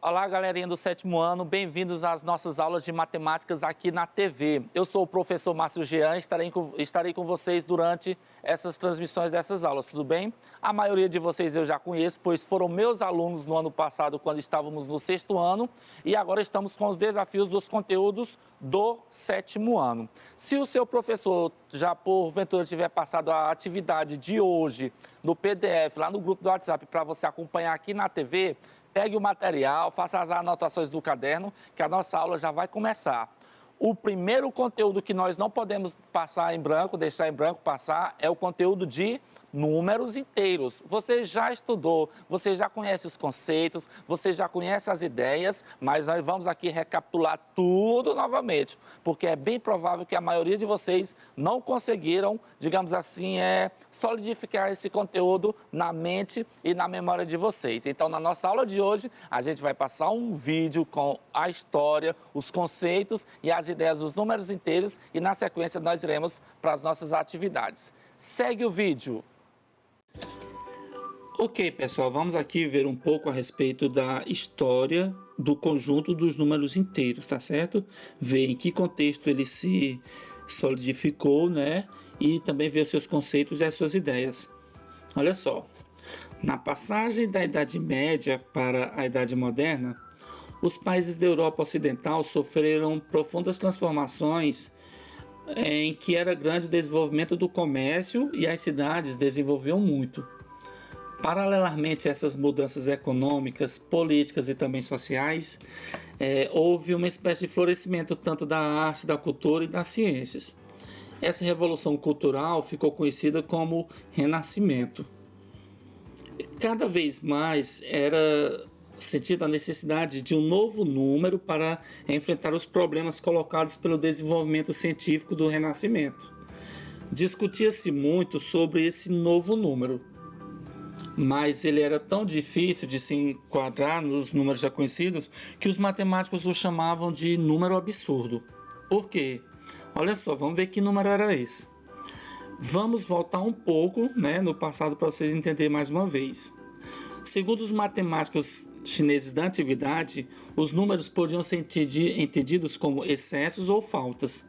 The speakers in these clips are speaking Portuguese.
Olá, galerinha do sétimo ano, bem-vindos às nossas aulas de matemáticas aqui na TV. Eu sou o professor Márcio Jean, estarei com vocês durante essas transmissões dessas aulas, tudo bem? A maioria de vocês eu já conheço, pois foram meus alunos no ano passado, quando estávamos no sexto ano, e agora estamos com os desafios dos conteúdos do sétimo ano. Se o seu professor já porventura tiver passado a atividade de hoje no PDF, lá no grupo do WhatsApp, para você acompanhar aqui na TV, pegue o material, faça as anotações do caderno, que a nossa aula já vai começar. O primeiro conteúdo que nós não podemos passar em branco, deixar em branco, passar, é o conteúdo de números inteiros. Você já estudou, você já conhece os conceitos, você já conhece as ideias, mas nós vamos aqui recapitular tudo novamente, porque é bem provável que a maioria de vocês não conseguiram, digamos assim, solidificar esse conteúdo na mente e na memória de vocês. Então, na nossa aula de hoje, a gente vai passar um vídeo com a história, os conceitos e as ideias dos números inteiros e, na sequência, nós iremos para as nossas atividades. Segue o vídeo. Ok, pessoal, vamos aqui ver um pouco a respeito da história do conjunto dos números inteiros, tá certo? Ver em que contexto ele se solidificou, né? E também ver os seus conceitos e as suas ideias. Olha só, na passagem da Idade Média para a Idade Moderna, os países da Europa Ocidental sofreram profundas transformações em que era grande o desenvolvimento do comércio e as cidades desenvolviam muito. Paralelamente a essas mudanças econômicas, políticas e também sociais, houve uma espécie de florescimento tanto da arte, da cultura e das ciências. Essa revolução cultural ficou conhecida como Renascimento. Cada vez mais era sentida a necessidade de um novo número para enfrentar os problemas colocados pelo desenvolvimento científico do Renascimento. Discutia-se muito sobre esse novo número, mas ele era tão difícil de se enquadrar nos números já conhecidos que os matemáticos o chamavam de número absurdo. Por quê? Olha só, vamos ver que número era esse. Vamos voltar um pouco, no passado para vocês entenderem mais uma vez. Segundo os matemáticos chineses da antiguidade, os números podiam ser entendidos como excessos ou faltas.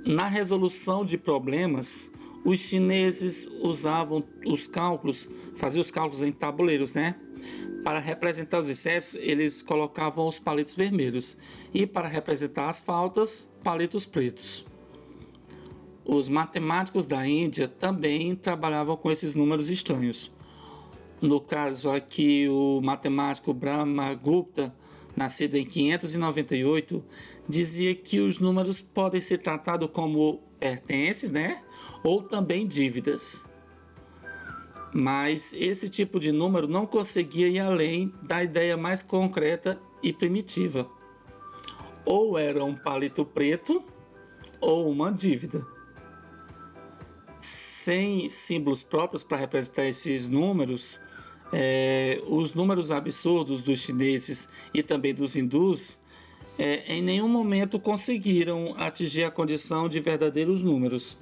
Na resolução de problemas, os chineses usavam faziam os cálculos em tabuleiros, Para representar os excessos, eles colocavam os palitos vermelhos e para representar as faltas, palitos pretos. Os matemáticos da Índia também trabalhavam com esses números estranhos. No caso aqui, o matemático Brahmagupta, nascido em 598, dizia que os números podem ser tratados como pertences, ou também dívidas. Mas esse tipo de número não conseguia ir além da ideia mais concreta e primitiva. Ou era um palito preto ou uma dívida. Sem símbolos próprios para representar esses números, os números absurdos dos chineses e também dos hindus em nenhum momento conseguiram atingir a condição de verdadeiros números.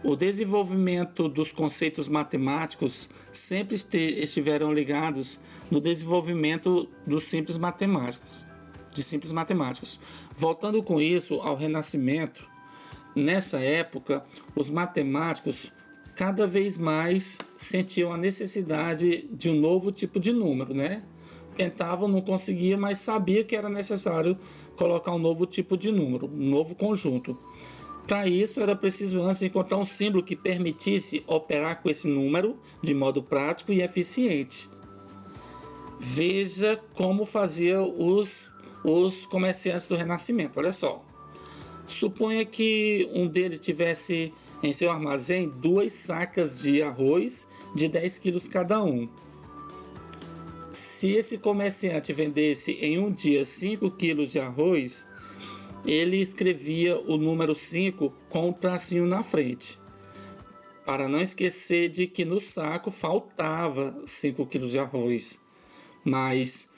O desenvolvimento dos conceitos matemáticos sempre estiveram ligados no desenvolvimento de simples matemáticos. Voltando com isso ao Renascimento, nessa época, os matemáticos cada vez mais sentiam a necessidade de um novo tipo de número, Tentavam, não conseguiam, mas sabiam que era necessário colocar um novo tipo de número, um novo conjunto. Para isso, era preciso antes encontrar um símbolo que permitisse operar com esse número de modo prático e eficiente. Veja como faziam os comerciantes do Renascimento, olha só. Suponha que um deles tivesse em seu armazém 2 sacas de arroz de 10 quilos cada um. Se esse comerciante vendesse em um dia 5 quilos de arroz, ele escrevia o número 5 com um tracinho na frente, para não esquecer de que no saco faltava 5 quilos de arroz. Mas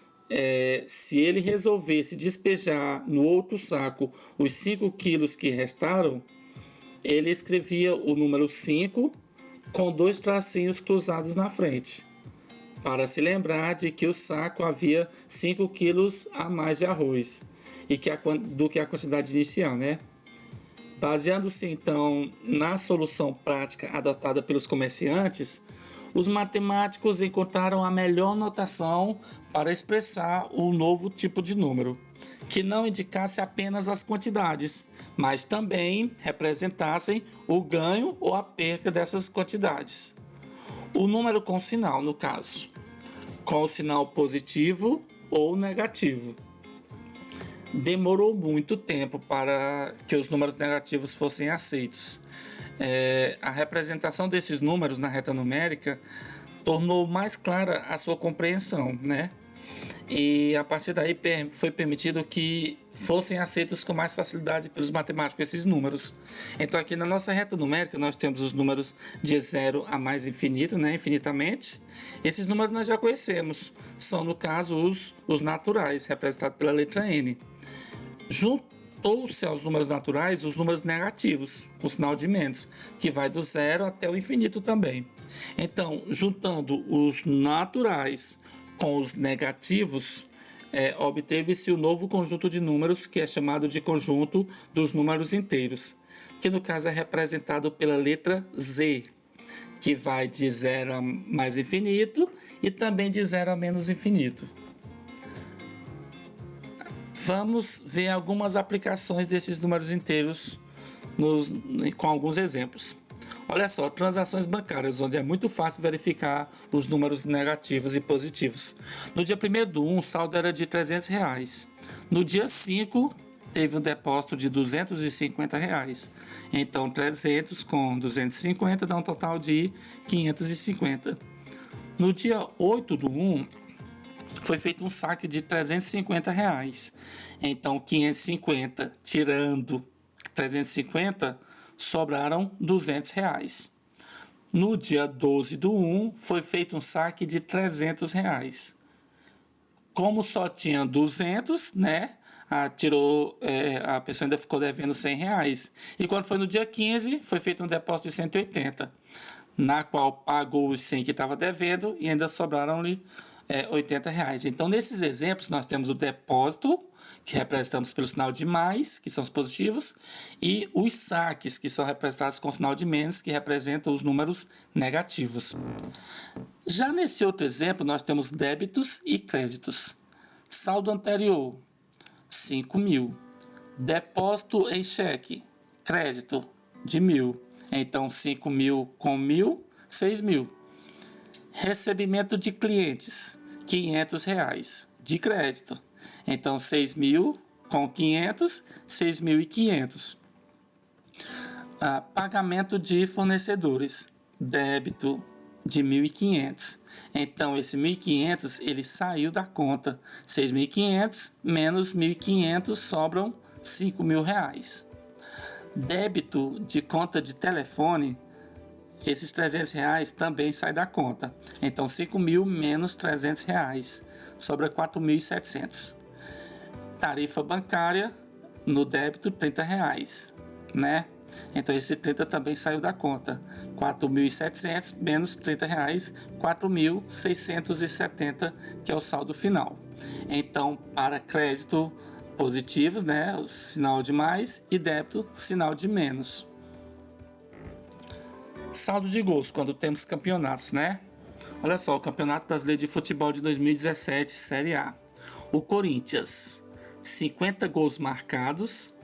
se ele resolvesse despejar no outro saco os 5 quilos que restaram, ele escrevia o número 5 com 2 tracinhos cruzados na frente. para se lembrar de que o saco havia 5 quilos a mais de arroz do que a quantidade inicial, né? Baseando-se então na solução prática adotada pelos comerciantes, os matemáticos encontraram a melhor notação para expressar o novo tipo de número, que não indicasse apenas as quantidades, mas também representassem o ganho ou a perca dessas quantidades. O número com sinal, no caso, com o sinal positivo ou negativo. Demorou muito tempo para que os números negativos fossem aceitos. A representação desses números na reta numérica tornou mais clara a sua compreensão, né? E a partir daí foi permitido que fossem aceitos com mais facilidade pelos matemáticos esses números. Então aqui na nossa reta numérica nós temos os números de 0 a mais infinito, né? Infinitamente. Esses números nós já conhecemos, são no caso os naturais, representados pela letra N. Juntou-se aos números naturais os números negativos, com sinal de menos, que vai do 0 até o infinito também. Então, juntando os naturais com os negativos, obteve-se o novo conjunto de números, que é chamado de conjunto dos números inteiros, que no caso é representado pela letra Z, que vai de 0 a mais infinito e também de 0 a menos infinito. Vamos ver algumas aplicações desses números inteiros com alguns exemplos. Olha só, transações bancárias, onde é muito fácil verificar os números negativos e positivos. No dia 1º/1, o saldo era de R$300. No dia 5, teve um depósito de R$250. Então, 300 com 250 dá um total de 550. No dia 8/1, foi feito um saque de R$350. Então, 550 tirando 350, sobraram R$200. No dia 12/1, foi feito um saque de R$300. Como só tinha 200, né? A pessoa ainda ficou devendo R$100. E quando foi no dia 15, foi feito um depósito de 180, na qual pagou os 100 que estava devendo e ainda sobraram-lhe R$80. Então, nesses exemplos, nós temos o depósito, que representamos pelo sinal de mais, que são os positivos, e os saques, que são representados com o sinal de menos, que representam os números negativos. Já nesse outro exemplo, nós temos débitos e créditos. Saldo anterior, 5.000. Depósito em cheque, crédito de 1.000. Então, 5.000 com 1.000, 6.000. Recebimento de clientes, R$500 de crédito. Então, 6.000 com 500, 6.500. Pagamento de fornecedores, débito de 1.500. Então, esse 1.500 ele saiu da conta. 6.500 menos 1.500 sobram R$5.000. Débito de conta de telefone, esses R$300 também saem da conta. Então, 5.000 menos R$300, sobra 4.700. Tarifa bancária, no débito, R$30, né? Então, esse 30 também saiu da conta. 4.700 menos R$30, 4.670, que é o saldo final. Então, para crédito positivos, né? O sinal de mais, e débito, sinal de menos. Saldo de gols, quando temos campeonatos, né? Olha só, o Campeonato Brasileiro de Futebol de 2017, Série A. O Corinthians, 50 gols marcados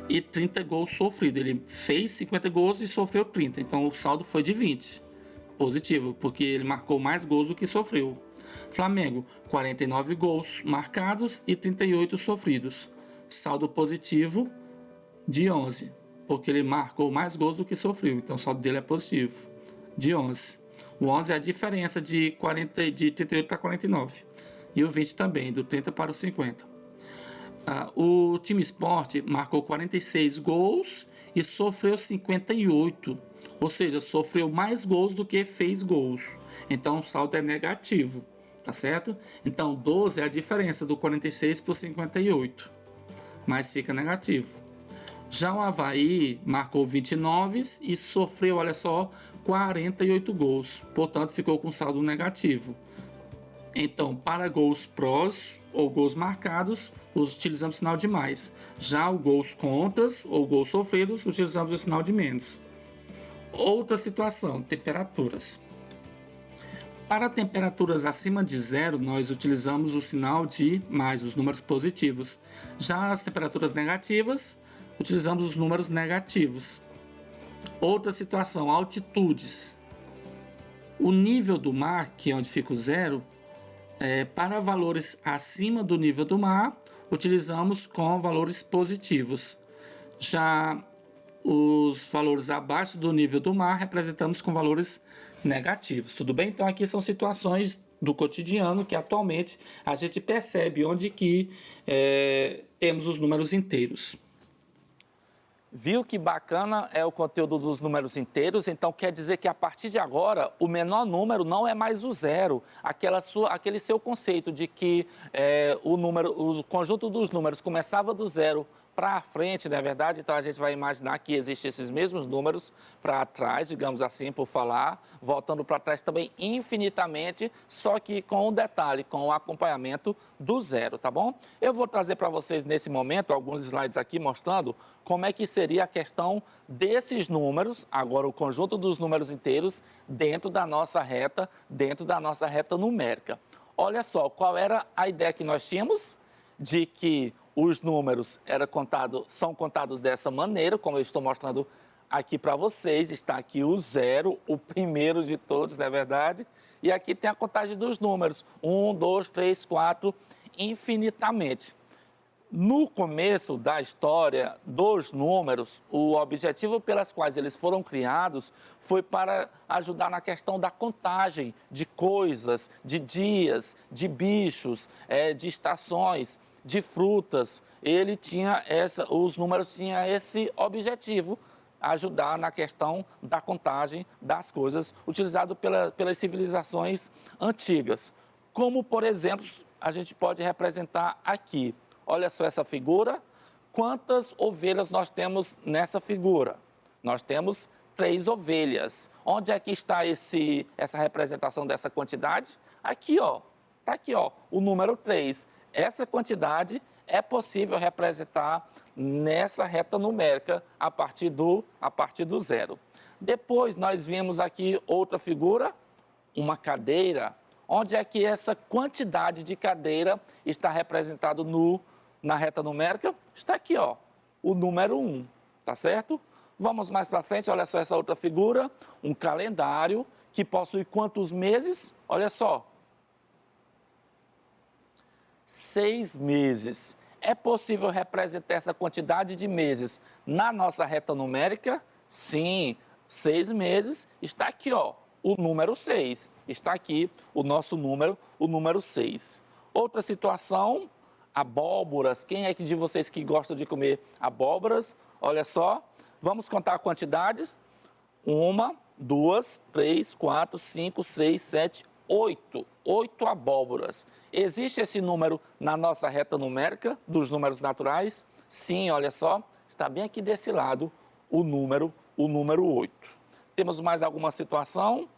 e 30 gols sofridos. Ele fez 50 gols e sofreu 30, então o saldo foi de 20. Positivo, porque ele marcou mais gols do que sofreu. Flamengo, 49 gols marcados e 38 sofridos. Saldo positivo de 11. Porque ele marcou mais gols do que sofreu, então o saldo dele é positivo, de 11. O 11 é a diferença de 38 para 49. E o 20 também, do 30 para o 50. O time Sport marcou 46 gols e sofreu 58. Ou seja, sofreu mais gols do que fez gols. Então o saldo é negativo, tá certo? Então 12 é a diferença do 46 para o 58. Mas fica negativo. Já o Avaí marcou 29 e sofreu, olha só, 48 gols. Portanto, ficou com saldo negativo. Então, para gols prós ou gols marcados, utilizamos o sinal de mais. Já o gols contras ou gols sofridos, utilizamos o sinal de menos. Outra situação, temperaturas. Para temperaturas acima de zero, nós utilizamos o sinal de mais, os números positivos. Já as temperaturas negativas, utilizamos os números negativos. Outra situação, altitudes. O nível do mar, que é onde fica o zero, para valores acima do nível do mar, utilizamos com valores positivos. Já os valores abaixo do nível do mar representamos com valores negativos, tudo bem? Então aqui são situações do cotidiano que atualmente a gente percebe onde que temos os números inteiros. Viu que bacana é o conteúdo dos números inteiros? Então quer dizer que a partir de agora o menor número não é mais o zero. Aquele seu conceito de que o conjunto dos números começava do zero para frente, não é verdade? Então a gente vai imaginar que existem esses mesmos números para trás, digamos assim, por falar, voltando para trás também infinitamente, só que com um detalhe, com o acompanhamento do zero, tá bom? Eu vou trazer para vocês nesse momento alguns slides aqui mostrando como é que seria a questão desses números, agora o conjunto dos números inteiros, dentro da nossa reta numérica. Olha só, qual era a ideia que nós tínhamos? De que os números são contados dessa maneira, como eu estou mostrando aqui para vocês. Está aqui o zero, o primeiro de todos, não é verdade? E aqui tem a contagem dos números, 1, 2, 3, 4, infinitamente. No começo da história dos números, o objetivo pelas quais eles foram criados foi para ajudar na questão da contagem de coisas, de dias, de bichos, de estações, de frutas. Os números tinham esse objetivo, ajudar na questão da contagem das coisas, utilizado pelas civilizações antigas. Como, por exemplo, a gente pode representar aqui. Olha só essa figura. Quantas ovelhas nós temos nessa figura? Nós temos 3 ovelhas. Onde é que está essa representação dessa quantidade? Aqui, ó. Está aqui, ó, o número 3. Essa quantidade é possível representar nessa reta numérica a partir do zero. Depois nós vimos aqui outra figura, uma cadeira. Onde é que essa quantidade de cadeira está representada na reta numérica? Está aqui, ó, o número 1, tá certo? Vamos mais para frente, olha só essa outra figura, um calendário que possui quantos meses? Olha só, 6 meses. É possível representar essa quantidade de meses na nossa reta numérica? Sim, 6 meses. Está aqui, ó, o número 6. Está aqui o nosso número, o número 6. Outra situação, abóboras. Quem é que de vocês que gosta de comer abóboras? Olha só, vamos contar quantidades. 1, 2, 3, 4, 5, 6, 7, 8. 8 abóboras. Existe esse número na nossa reta numérica dos números naturais? Sim, olha só, está bem aqui desse lado o número 8. Temos mais alguma situação?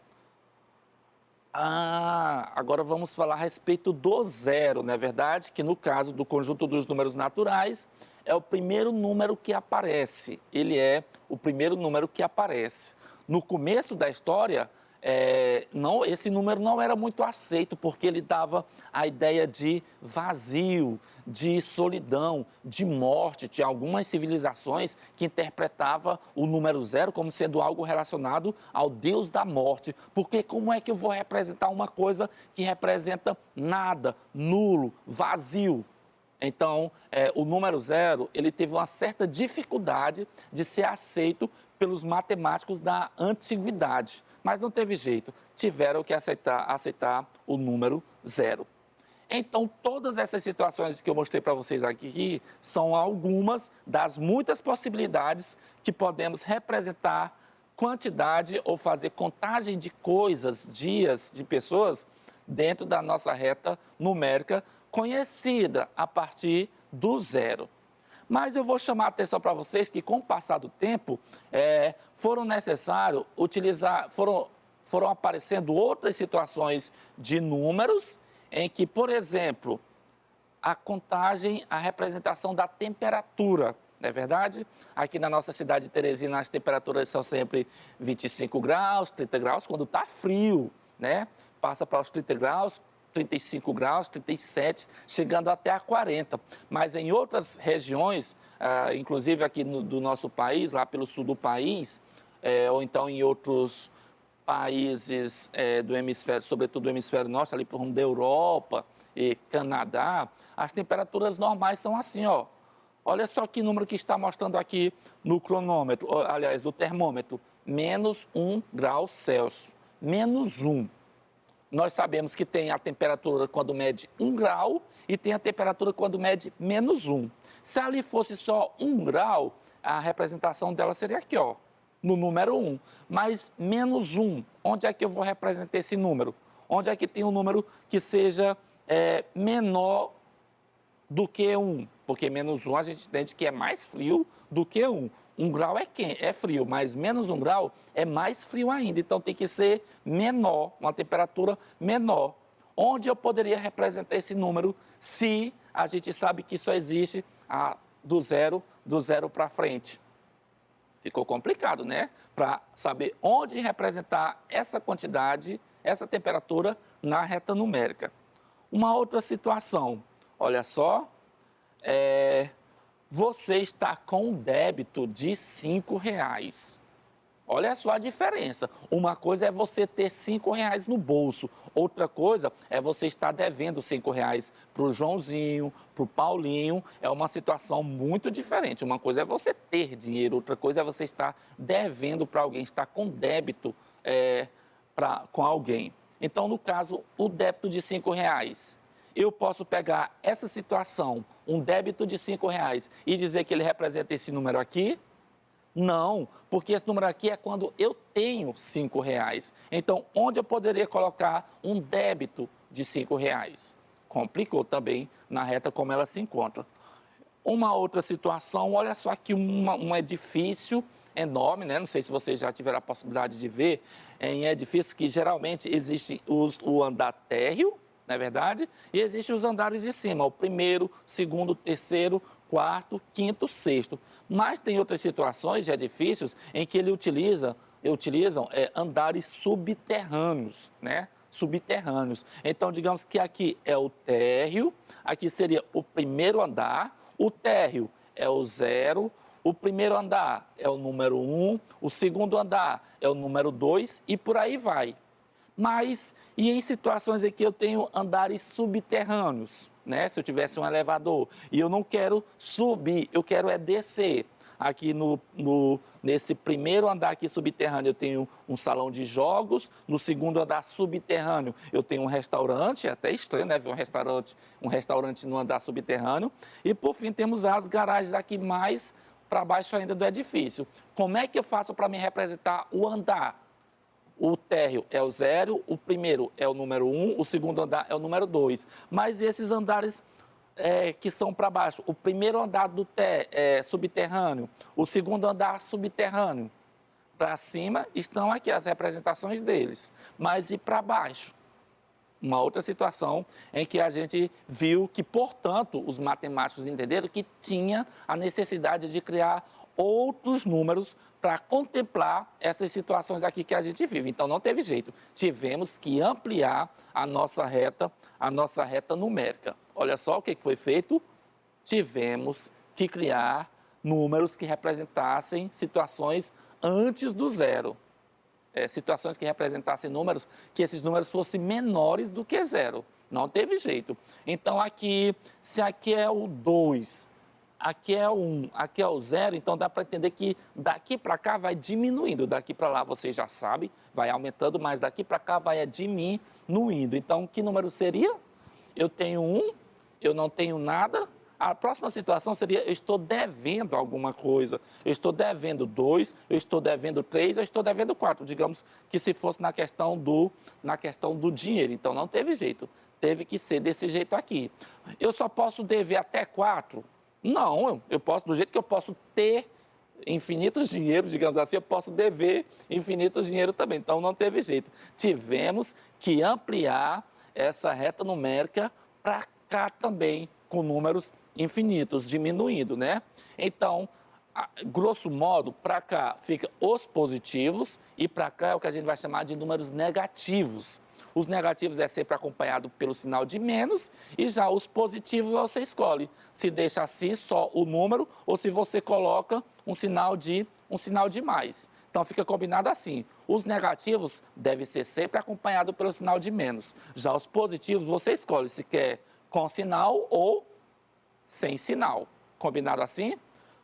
Agora vamos falar a respeito do zero, não é verdade? Que no caso do conjunto dos números naturais, é o primeiro número que aparece. Ele é o primeiro número que aparece. No começo da história, esse número não era muito aceito, porque ele dava a ideia de vazio, de solidão, de morte. Tinha algumas civilizações que interpretavam o número 0 como sendo algo relacionado ao deus da morte. Porque como é que eu vou representar uma coisa que representa nada, nulo, vazio? Então, o número 0, ele teve uma certa dificuldade de ser aceito pelos matemáticos da antiguidade. Mas não teve jeito, tiveram que aceitar o número 0. Então, todas essas situações que eu mostrei para vocês aqui são algumas das muitas possibilidades que podemos representar quantidade ou fazer contagem de coisas, dias, de pessoas dentro da nossa reta numérica conhecida a partir do 0. Mas eu vou chamar a atenção para vocês que, com o passar do tempo, foram necessários foram aparecendo outras situações de números em que, por exemplo, a contagem, a representação da temperatura, não é verdade? Aqui na nossa cidade de Teresina, as temperaturas são sempre 25 graus, 30 graus, quando está frio, né? Passa para os 30 graus, 35 graus, 37, chegando até a 40. Mas em outras regiões, inclusive aqui do nosso país, lá pelo sul do país, ou então em outros países do hemisfério, sobretudo do hemisfério norte, ali para o rumo da Europa e Canadá, as temperaturas normais são assim, ó. Olha só que número que está mostrando aqui no cronômetro, aliás, do termômetro, menos 1 grau Celsius, menos 1. Nós sabemos que tem a temperatura quando mede 1 grau e tem a temperatura quando mede menos 1. Se ali fosse só 1 grau, a representação dela seria aqui, ó, no número 1. Mas menos 1, onde é que eu vou representar esse número? Onde é que tem um número que seja menor do que 1? Porque menos 1 a gente entende que é mais frio do que 1. 1 grau é frio, mas menos 1 grau é mais frio ainda. Então tem que ser menor, uma temperatura menor. Onde eu poderia representar esse número se a gente sabe que só existe do zero para frente? Ficou complicado, né? Para saber onde representar essa quantidade, essa temperatura na reta numérica. Uma outra situação, olha só, você está com um débito de R$5. Olha só a diferença. Uma coisa é você ter R$5 no bolso. Outra coisa é você estar devendo R$5 para o Joãozinho, para o Paulinho. É uma situação muito diferente. Uma coisa é você ter dinheiro, outra coisa é você estar devendo para alguém, estar com débito com alguém. Então, no caso, o débito de R$5. Eu posso pegar essa situação, um débito de R$5, e dizer que ele representa esse número aqui? Não, porque esse número aqui é quando eu tenho R$5. Então, onde eu poderia colocar um débito de R$5? Complicou também na reta como ela se encontra. Uma outra situação, olha só aqui um edifício enorme, né? Não sei se vocês já tiveram a possibilidade de ver, em edifício que geralmente existe o andar térreo, não é verdade? E existem os andares de cima, o primeiro, segundo, terceiro, quarto, quinto, sexto. Mas tem outras situações de edifícios em que eles utilizam andares subterrâneos, né? Subterrâneos. Então, digamos que aqui é o térreo, aqui seria o primeiro andar, o térreo é o 0, o primeiro andar é o número 1, o segundo andar é o número 2 e por aí vai. Mas, e em situações em que eu tenho andares subterrâneos, né? Se eu tivesse um elevador e eu não quero subir, eu quero descer. Aqui nesse primeiro andar aqui subterrâneo eu tenho um salão de jogos, no segundo andar subterrâneo eu tenho um restaurante, é até estranho, né? Ver um restaurante no andar subterrâneo. E por fim temos as garagens aqui mais para baixo ainda do edifício. Como é que eu faço para me representar o andar? O térreo é o 0, o primeiro é o número 1, o segundo andar é o número 2. Mas esses andares que são para baixo, o primeiro andar do subterrâneo, o segundo andar subterrâneo, para cima estão aqui as representações deles. Mas e para baixo? Uma outra situação em que a gente viu que, portanto, os matemáticos entenderam que tinha a necessidade de criar outros números para contemplar essas situações aqui que a gente vive. Então, não teve jeito. Tivemos que ampliar a nossa reta numérica. Olha só o que foi feito. Tivemos que criar números que representassem situações antes do zero. Situações que representassem números, que esses números fossem menores do que zero. Não teve jeito. Então, aqui, se aqui é o 2, aqui é o 1, aqui é o 0, então dá para entender que daqui para cá vai diminuindo. Daqui para lá, vocês já sabem, vai aumentando, mas daqui para cá vai diminuindo. Então, que número seria? Eu tenho 1, eu não tenho nada. A próxima situação seria, eu estou devendo alguma coisa. Eu estou devendo 2, eu estou devendo 3, eu estou devendo 4. Digamos que se fosse na questão do dinheiro. Então, não teve jeito. Teve que ser desse jeito aqui. Eu só posso dever até 4? Não, eu posso, do jeito que eu posso ter infinitos dinheiros, digamos assim, eu posso dever infinitos dinheiro também. Então, não teve jeito. Tivemos que ampliar essa reta numérica para cá também, com números infinitos, diminuindo, né? Então, grosso modo, para cá fica os positivos e para cá é o que a gente vai chamar de números negativos. Os negativos é sempre acompanhado pelo sinal de menos e já os positivos você escolhe se deixa assim só o número ou se você coloca um sinal de mais. Então fica combinado assim. Os negativos devem ser sempre acompanhados pelo sinal de menos. Já os positivos você escolhe se quer com sinal ou sem sinal. Combinado assim?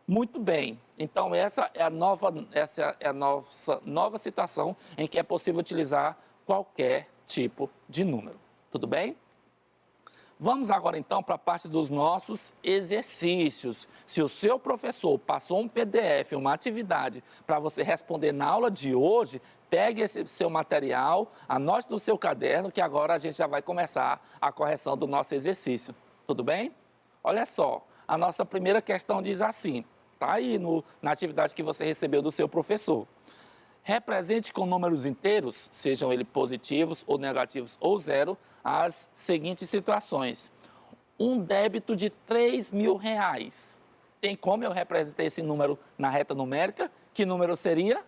Muito bem. Então essa é a nossa nova situação em que é possível utilizar qualquer tipo de número. Tudo bem? Vamos agora então para a parte dos nossos exercícios. Se o seu professor passou um PDF, uma atividade para você responder na aula de hoje, pegue esse seu material, anote no seu caderno que agora a gente já vai começar a correção do nosso exercício. Tudo bem? Olha só, a nossa primeira questão diz assim, está aí na atividade que você recebeu do seu professor. Represente com números inteiros, sejam eles positivos ou negativos ou zero, as seguintes situações. Um débito de R$3.000. Tem como eu representar esse número na reta numérica? Que número seria?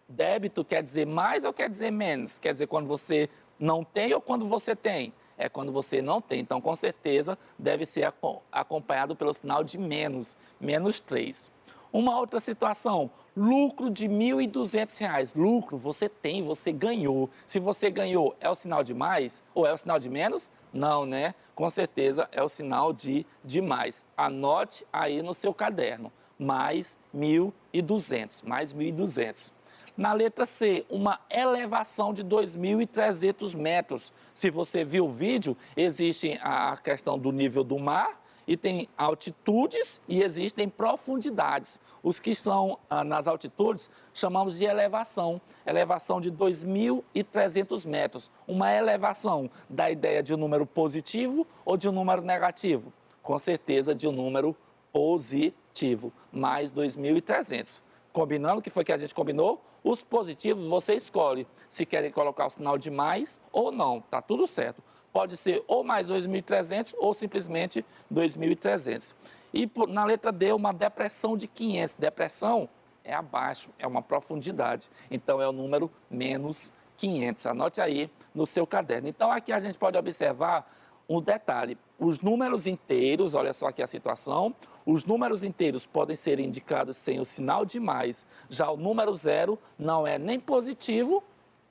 Débito quer dizer mais ou quer dizer menos? Quer dizer quando você não tem ou quando você tem? É quando você não tem. Então, com certeza, deve ser acompanhado pelo sinal de menos, menos 3. Uma outra situação, lucro de R$1.200. Lucro, você tem, você ganhou. Se você ganhou, é o sinal de mais ou é o sinal de menos? Não, né? Com certeza é o sinal de mais. Anote aí no seu caderno, mais 1.200, mais 1.200. Na letra C, uma elevação de 2.300 metros. Se você viu o vídeo, existe a questão do nível do mar, e tem altitudes e existem profundidades. Os que estão nas altitudes chamamos de elevação, elevação de 2.300 metros. Uma elevação da ideia de um número positivo ou de um número negativo? Com certeza de um número positivo, mais 2.300. Combinando o que foi que a gente combinou? Os positivos você escolhe se querem colocar o sinal de mais ou não, tá tudo certo. Pode ser ou mais 2.300 ou simplesmente 2.300. E na letra D, uma depressão de 500. Depressão é abaixo, é uma profundidade. Então, é o número menos 500. Anote aí no seu caderno. Então, aqui a gente pode observar um detalhe. Os números inteiros, olha só aqui a situação, os números inteiros podem ser indicados sem o sinal de mais. Já o número zero não é nem positivo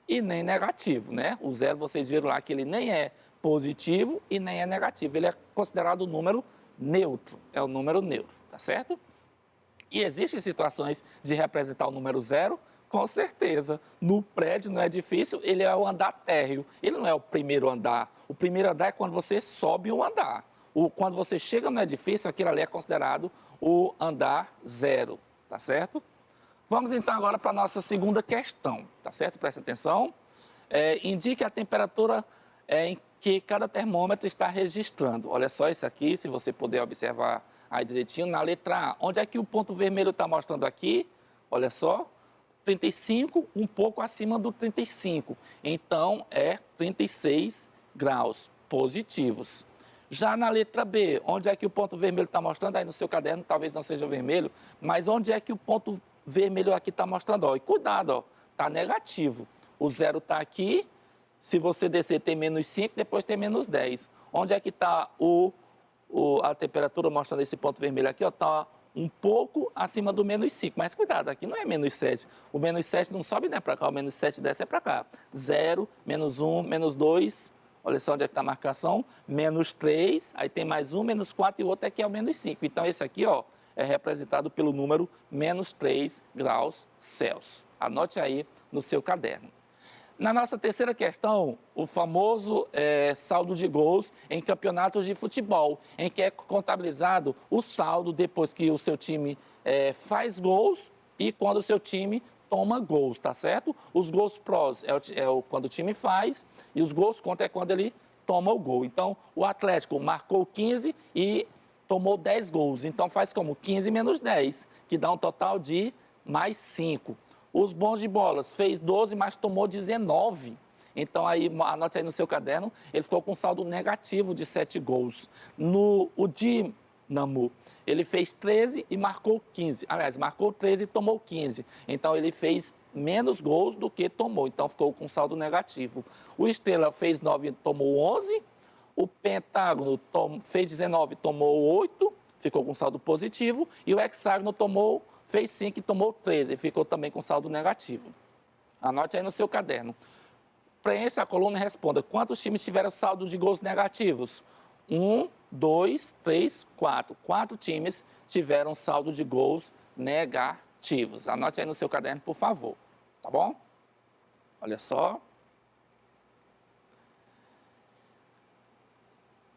e nem negativo, né? O zero, vocês viram lá que ele nem é positivo e nem é negativo. Ele é considerado um número neutro, é um número neutro, tá certo? E existem situações de representar o número zero? Com certeza. No prédio, no edifício, ele é o andar térreo. Ele não é o primeiro andar. O primeiro andar é quando você sobe um andar. Quando você chega no edifício, aquilo ali é considerado o andar zero, tá certo? Vamos então agora para a nossa segunda questão, tá certo? Presta atenção. Indique a temperatura em que cada termômetro está registrando. Olha só isso aqui, se você puder observar aí direitinho, na letra A. Onde é que o ponto vermelho está mostrando aqui? Olha só, 35, um pouco acima do 35. Então, é 36 graus positivos. Já na letra B, onde é que o ponto vermelho está mostrando? Aí no seu caderno, talvez não seja vermelho, mas onde é que o ponto vermelho aqui está mostrando? Ó, e cuidado, ó, está negativo. O zero está aqui. Se você descer, tem menos 5, depois tem menos 10. Onde é que está a temperatura mostrando esse ponto vermelho aqui? Está um pouco acima do menos 5. Mas cuidado, aqui não é menos 7. O menos 7 não sobe nem para cá, o menos 7 desce é para cá. 0, menos 1, menos 2. Olha só onde é que está a marcação. Menos 3, aí tem mais 1, menos 4 e o outro aqui é o menos 5. Então esse aqui ó, é representado pelo número menos 3 graus Celsius. Anote aí no seu caderno. Na nossa terceira questão, o famoso saldo de gols em campeonatos de futebol, em que é contabilizado o saldo depois que o seu time faz gols e quando o seu time toma gols, tá certo? Os gols prós quando o time faz e os gols contra é quando ele toma o gol. Então, o Atlético marcou 15 e tomou 10 gols. Então, faz como 15 menos 10, que dá um total de mais 5. Os bons de bolas fez 12, mas tomou 19. Então, aí, anote aí no seu caderno, ele ficou com saldo negativo de 7 gols. O Dínamo, ele fez 13 e marcou 15. Aliás, marcou 13 e tomou 15. Então, ele fez menos gols do que tomou. Então, ficou com saldo negativo. O Estrela fez 9 e tomou 11. O Pentágono fez 19 e tomou 8. Ficou com saldo positivo. E o Hexágono fez 5 e tomou 13. Ficou também com saldo negativo. Anote aí no seu caderno. Preencha a coluna e responda. Quantos times tiveram saldo de gols negativos? 1, 2, 3, 4. 4 times tiveram saldo de gols negativos. Anote aí no seu caderno, por favor. Tá bom? Olha só.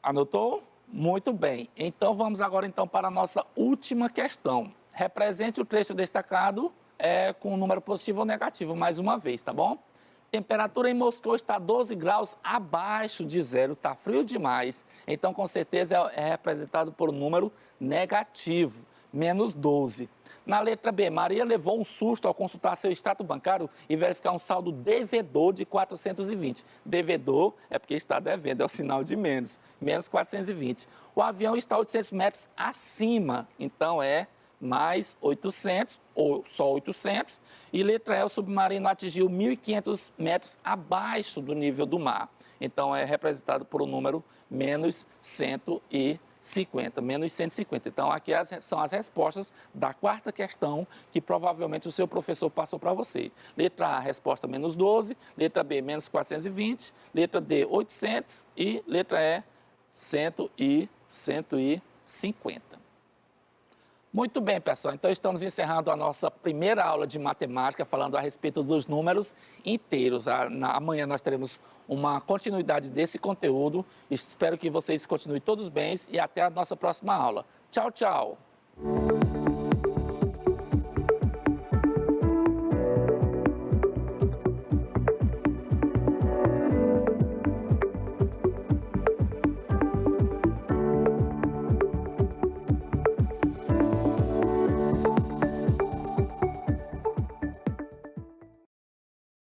Anotou? Muito bem. Então, vamos agora para a nossa última questão. Represente o trecho destacado com um número positivo ou negativo, mais uma vez, tá bom? Temperatura em Moscou está 12 graus abaixo de zero, está frio demais. Então, com certeza, é representado por um número negativo, menos 12. Na letra B, Maria levou um susto ao consultar seu extrato bancário e verificar um saldo devedor de 420. Devedor é porque está devendo, é o sinal de menos, menos 420. O avião está 800 metros acima, então é mais 800, ou só 800. E letra E, o submarino atingiu 1.500 metros abaixo do nível do mar. Então, é representado por um número menos 150, menos 150. Então, aqui são as respostas da quarta questão que provavelmente o seu professor passou para você. Letra A, resposta menos 12. Letra B, menos 420. Letra D, 800. E letra E, 150. Muito bem, pessoal. Então, estamos encerrando a nossa primeira aula de matemática, falando a respeito dos números inteiros. Amanhã nós teremos uma continuidade desse conteúdo. Espero que vocês continuem todos bem e até a nossa próxima aula. Tchau, tchau.